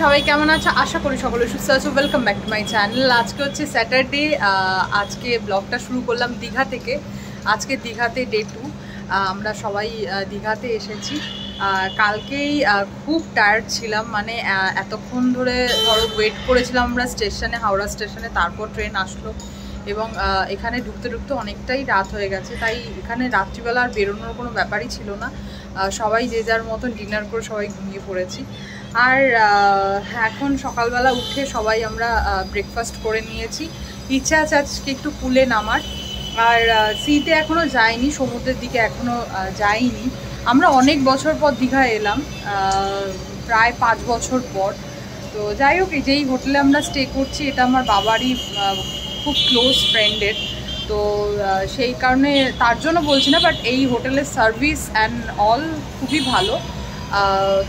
সবাই কেমন আছে? আশা করি সকলে সুস্থ আছো। Welcome back to my channel. আজকে হচ্ছে স্যাটারডে। আজকে ব্লগটা শুরু করলাম দীঘা থেকে। আজকে দীঘাতে ডে 2। আমরা সবাই দীঘাতে এসেছি। কালকেই খুব টায়ার্ড ছিলাম, মানে এতক্ষণ ধরে ধরো ওয়েট করেছিলাম আমরা স্টেশনে, হাওড়া স্টেশনে, তারপর ট্রেন আসলো এবং এখানে ঢুকতে ঢুকতে অনেকটাই রাত হয়ে গেছে। তাই এখানে রাত্রিবেলা আর বেরোনোর কোনো ব্যাপারই ছিল না। সবাই যে যার মতন ডিনার করে সবাই ঘুমিয়ে পড়েছি। আর এখন সকালবেলা উঠে সবাই আমরা ব্রেকফাস্ট করে নিয়েছি। ইচ্ছা আছে আজকে একটু পুলে নামার। আর সিতে এখনও যাইনি, সমুদ্রের দিকে এখনও যাইনি। আমরা অনেক বছর পর দীঘা এলাম, প্রায় 5 বছর পর। তো যাই হোক, যেই হোটেলে আমরা স্টে করছি এটা আমার বাবারই খুব ক্লোজ ফ্রেন্ডের। তো সেই কারণে তার জন্য বলছি না, বাট এই হোটেলের সার্ভিস অ্যান্ড অল খুবই ভালো।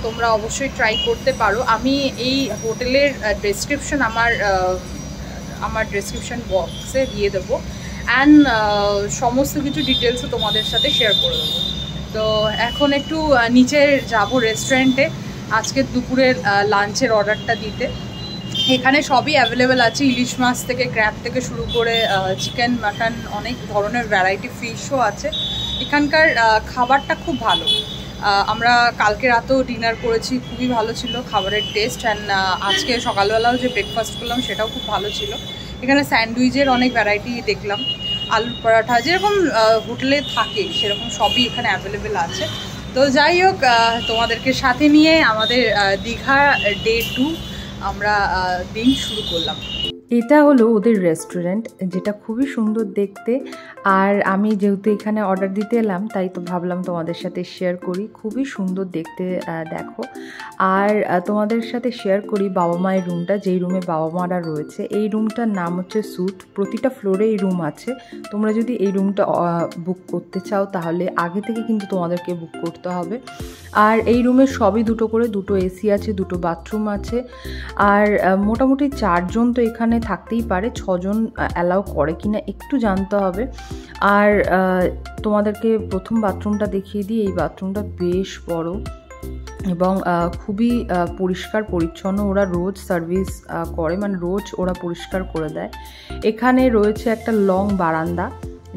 তোমরা অবশ্যই ট্রাই করতে পারো। আমি এই হোটেলের ডেসক্রিপশন আমার ডেসক্রিপশন বক্সে দিয়ে দেবো, অ্যান্ড সমস্ত কিছু ডিটেলসও তোমাদের সাথে শেয়ার করে দেবো। তো এখন একটু নিচে যাব রেস্টুরেন্টে আজকে দুপুরের লাঞ্চের অর্ডারটা দিতে। এখানে সবই অ্যাভেলেবেল আছে, ইলিশ মাছ থেকে ক্র্যাব থেকে শুরু করে চিকেন, মাটন, অনেক ধরনের ভ্যারাইটি ফিশও আছে। এখানকার খাবারটা খুব ভালো। আমরা কালকে রাতেও ডিনার করেছি, খুবই ভালো ছিল খাবারের টেস্ট। অ্যান্ড আজকে সকালবেলাও যে ব্রেকফাস্ট করলাম সেটাও খুব ভালো ছিল। এখানে স্যান্ডউইচের অনেক ভ্যারাইটি দেখলাম, আলুর পরাঠা যেরকম হোটেলে থাকে সেরকম সবই এখানে অ্যাভেলেবেল আছে। তো যাই হোক, তোমাদেরকে সাথে নিয়ে আমাদের দীঘা ডে 2 আমরা দিন শুরু করলাম। এটা হলো ওদের রেস্টুরেন্ট, যেটা খুবই সুন্দর দেখতে। আর আমি যেহেতু এখানে অর্ডার দিতে এলাম, তাই তো ভাবলাম তোমাদের সাথে শেয়ার করি। খুবই সুন্দর দেখতে, দেখো। আর তোমাদের সাথে শেয়ার করি বাবা মায়ের রুমটা, যেই রুমে বাবা মারা রয়েছে। এই রুমটার নাম হচ্ছে স্যুট। প্রতিটা ফ্লোরে এই রুম আছে। তোমরা যদি এই রুমটা বুক করতে চাও তাহলে আগে থেকে কিন্তু তোমাদেরকে বুক করতে হবে। আর এই রুমে সবই দুটো এসি আছে, 2 বাথরুম আছে। আর মোটামুটি 4 জন তো এখানে থাকতেই পারে, 6 জন অ্যালাউ করে কিনা একটু জানতে হবে। আর তোমাদেরকে প্রথম বাথরুমটা দেখিয়ে দিই। এই বাথরুমটা বেশ বড় এবং খুবই পরিষ্কার পরিচ্ছন্ন। ওরা রোজ সার্ভিস করে, মানে রোজ ওরা পরিষ্কার করে দেয়। এখানে রয়েছে একটা লং বারান্দা,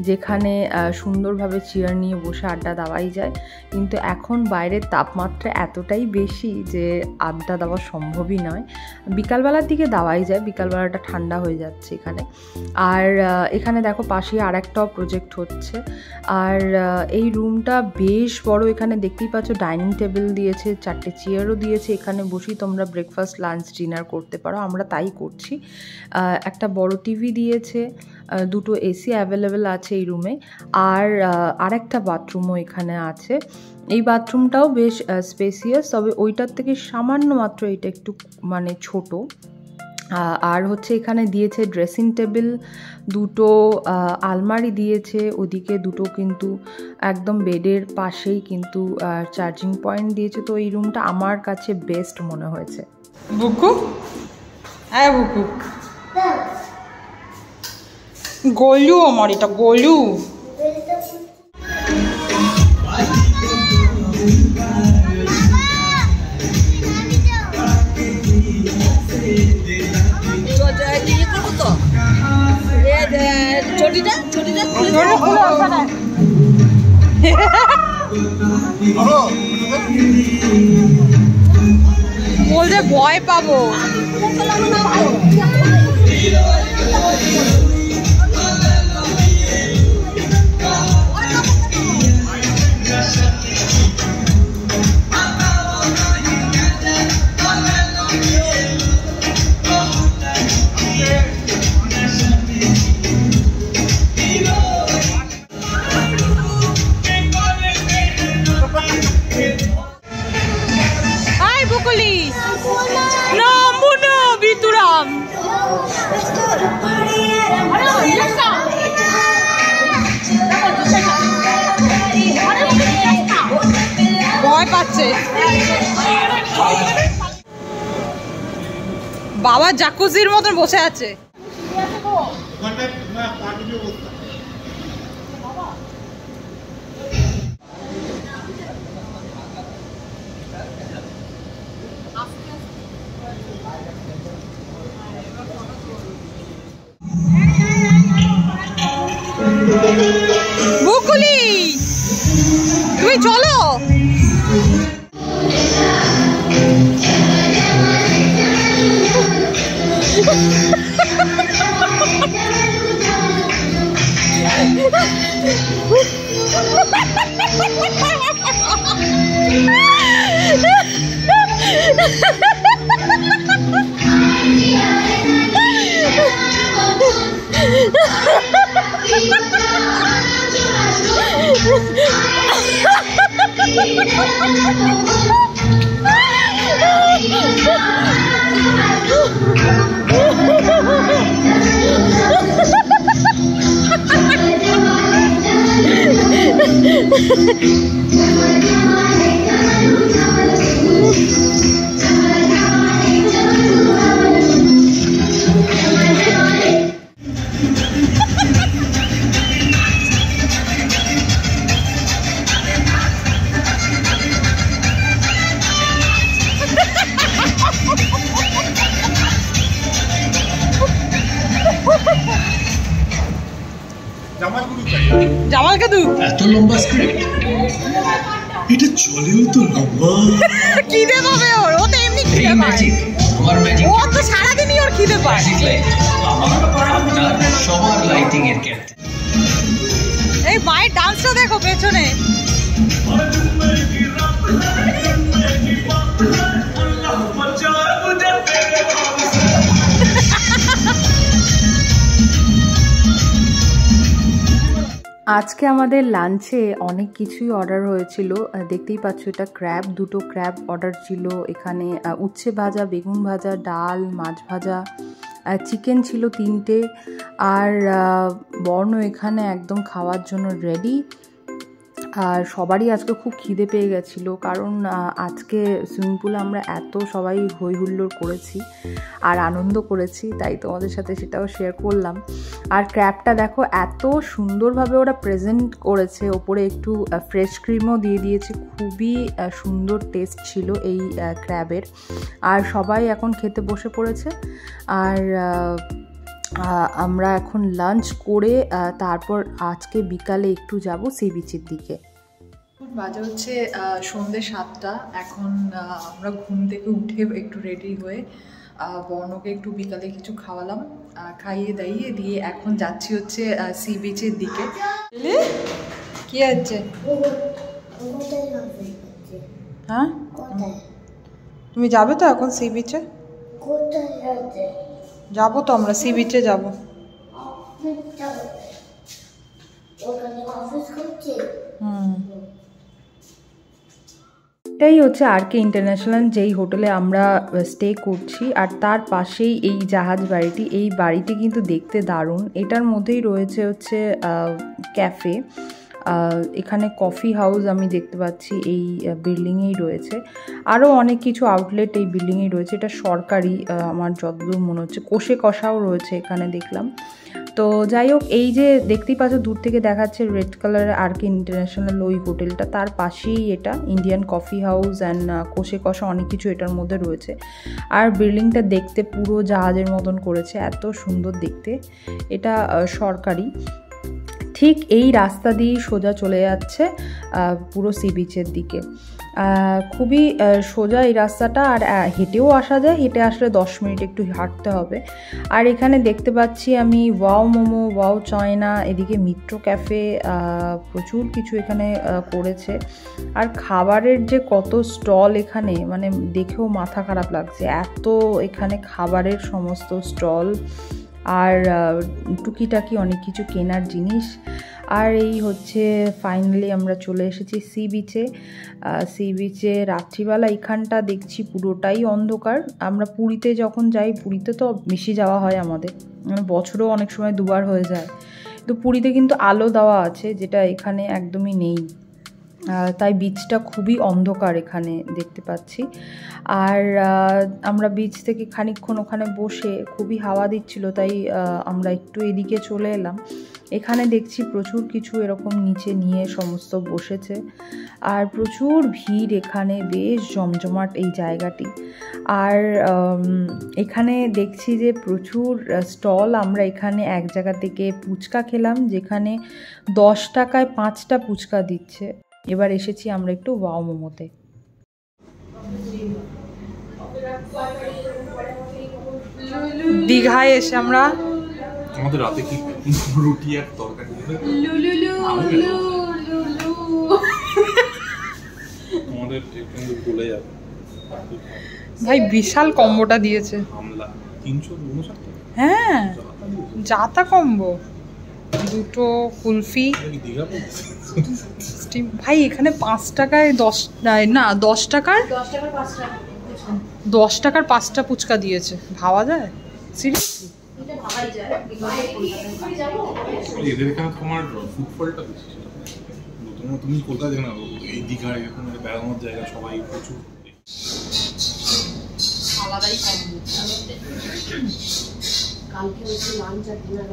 যেখানে সুন্দরভাবে চেয়ার নিয়ে বসে আড্ডা দেওয়াই যায়। কিন্তু এখন বাইরের তাপমাত্রা এতটাই বেশি যে আড্ডা দেওয়া সম্ভবই নয়। বিকালবেলার দিকে দেওয়াই যায়, বিকালবেলাটা ঠান্ডা হয়ে যাচ্ছে এখানে। আর এখানে দেখো পাশে আর একটাও প্রজেক্ট হচ্ছে। আর এই রুমটা বেশ বড়। এখানে দেখতেই পাচ্ছ ডাইনিং টেবিল দিয়েছে, 4টে চেয়ারও দিয়েছে। এখানে বসেই তোমরা ব্রেকফাস্ট, লাঞ্চ, ডিনার করতে পারো। আমরা তাই করছি। একটা বড় টিভি দিয়েছে, 2 এসি অ্যাভেলেবেল আছে এই রুমে। আর আরেকটা বাথরুমও এখানে আছে। এই বাথরুমটাও বেশ স্পেসিয়াস, তবে ওইটার থেকে সামান্য মাত্র এটা একটু মানে ছোট। আর হচ্ছে এখানে দিয়েছে ড্রেসিং টেবিল, 2 আলমারি দিয়েছে। ওদিকে 2 কিন্তু একদম বেডের পাশেই কিন্তু চার্জিং পয়েন্ট দিয়েছে। তো এই রুমটা আমার কাছে বেস্ট মনে হয়েছে। বুকু, হ্যাঁ বুকু, গোলু আমার, এটা গোলু। বলতে ভয় পাবো। ওয়েলকাম। ভয় পাচ্ছে বাবা, জাকুজির মতন বসে আছে। বুকুলি, তুমি চলো। জামাল কাদু এত লম্বা স্ক্রিপ্ট, এটা চলেও তো লম্বা। খিদে পাবে ওর, ও তো এমনি খিদে পায়। তোমার ম্যাজিক, ও তো সারাদিনই ওর খিদে পায়। আমার সবার লাইটিং এর ক্যাট। এই মায়ের ডান্সটা দেখো পেছনে। আজকে আমাদের লাঞ্চে অনেক কিছুই অর্ডার হয়েছিল। দেখতেই পাচ্ছ, এটা ক্র্যাব, 2টো ক্র্যাব অর্ডার ছিল। এখানে উচ্ছে ভাজা, বেগুন ভাজা, ডাল, মাছ ভাজা, চিকেন ছিল 3টে। আর বর্ণ এখানে একদম খাওয়ার জন্য রেডি। আর সবারই আজকে খুব খিদে পেয়ে গেছিলো, কারণ আজকে সুইমিং পুলে আমরা এত সবাই হই হুল্লোড় করেছি আর আনন্দ করেছি, তাই তোমাদের সাথে সেটাও শেয়ার করলাম। আর ক্র্যাবটা দেখো এত সুন্দরভাবে ওরা প্রেজেন্ট করেছে, ওপরে একটু ফ্রেশ ক্রিমও দিয়ে দিয়েছে। খুবই সুন্দর টেস্ট ছিল এই ক্র্যাবের। আর সবাই এখন খেতে বসে পড়েছে। আর আমরা এখন লাঞ্চ করে তারপর আজকে বিকালে একটু যাব সি বিচের দিকে। বাজে হচ্ছে সন্ধ্যে 7টা। এখন আমরা ঘুম থেকে উঠে একটু রেডি হয়ে বর্ণকে একটু বিকালে কিছু খাওয়ালাম, খাইয়ে দাইয়ে দিয়ে এখন যাচ্ছি হচ্ছে সি বিচের দিকে। কি হচ্ছে? হ্যাঁ, তুমি যাবে তো এখন সি বিচে? যাবো তো, আমরা সি বিচে যাবো। এটাই হচ্ছে আর.কে ইন্টারন্যাশনাল, যেই হোটেলে আমরা স্টে করছি। আর তার পাশেই এই জাহাজ বাড়িটি। এই বাড়িটি কিন্তু দেখতে দারুণ। এটার মধ্যেই রয়েছে হচ্ছে ক্যাফে। এখানে কফি হাউস আমি দেখতে পাচ্ছি এই বিল্ডিংয়েই রয়েছে। আরও অনেক কিছু আউটলেট এই বিল্ডিংয়েই রয়েছে। এটা সরকারি, আমার যতদূর মনে হচ্ছে। কোষে কষাও রয়েছে এখানে দেখলাম। তো যাই হোক, এই যে দেখতেই পাচ্ছ দূর থেকে দেখাচ্ছে রেড কালারের আর.কে ইন্টারন্যাশনাল ওই হোটেলটা, তার পাশেই এটা ইন্ডিয়ান কফি হাউস অ্যান্ড কোষে কষা অনেক কিছু এটার মধ্যে রয়েছে। আর বিল্ডিংটা দেখতে পুরো জাহাজের মতন করেছে, এত সুন্দর দেখতে। এটা সরকারি। ঠিক এই রাস্তা দিয়েই সোজা চলে যাচ্ছে পুরো সি বিচের দিকে। খুবই সোজা এই রাস্তাটা। আর হেঁটেও আসা যায়, হেঁটে আসলে 10 মিনিট একটু হাঁটতে হবে। আর এখানে দেখতে পাচ্ছি আমি ওয়াও মোমো, ওয়াও চায়না, এদিকে মিত্র ক্যাফে, প্রচুর কিছু এখানে করেছে। আর খাবারের যে কত স্টল এখানে, মানে দেখেও মাথা খারাপ লাগছে, এত এখানে খাবারের সমস্ত স্টল। আর টুকিটাকি অনেক কিছু কেনার জিনিস। আর এই হচ্ছে ফাইনালি আমরা চলে এসেছি সি বিচে। সি বিচে রাত্রিবেলা এখানটা দেখছি পুরোটাই অন্ধকার। আমরা পুরীতে যখন যাই, পুরীতে তো বেশি যাওয়া হয় আমাদের, মানে বছরেও অনেক সময় দুবার হয়ে যায়, তো পুরীতে কিন্তু আলো দেওয়া আছে, যেটা এখানে একদমই নেই। তাই বিচটা খুবই অন্ধকার এখানে দেখতে পাচ্ছি। আর আমরা বিচ থেকে খানিকক্ষণ ওখানে বসে, খুবই হাওয়া দিচ্ছিল, তাই আমরা একটু এদিকে চলে এলাম। এখানে দেখছি প্রচুর কিছু এরকম নিচে নিয়ে সমস্ত বসেছে, আর প্রচুর ভিড় এখানে, বেশ জমজমাট এই জায়গাটি। আর এখানে দেখছি যে প্রচুর স্টল। আমরা এখানে এক জায়গা থেকে ফুচকা খেলাম, যেখানে 10 টাকায় 5টা ফুচকা দিচ্ছে। এবার এসেছি আমরা একটু ওয়াও মোমোতে। দীঘায় এসে আমরা আমাদের রাতে কি রুটি আর তরকারি আমাদের কিন্তু ভুলে যাবে। ভাই বিশাল কম্বোটা দিয়েছে, হামলা 359 টাকা। হ্যাঁ যাতা কম্বো, দুটো কুলফি স্টিম। ভাই এখানে 5 টাকায় 10 না 10 টাকার 5টা ফুচকা দিয়েছে, ভাবা যায়? সিরিয়াসলি এদের এখানে তোমার ফুটফলটা বেশি। তুমি কোথায় দেখো না, এই দীঘার এরকম বেড়ানোর জায়গা, সবাই প্রচুর আলাদাই কম্বো। কালকে হচ্ছে লাঞ্চ আর ডিনার।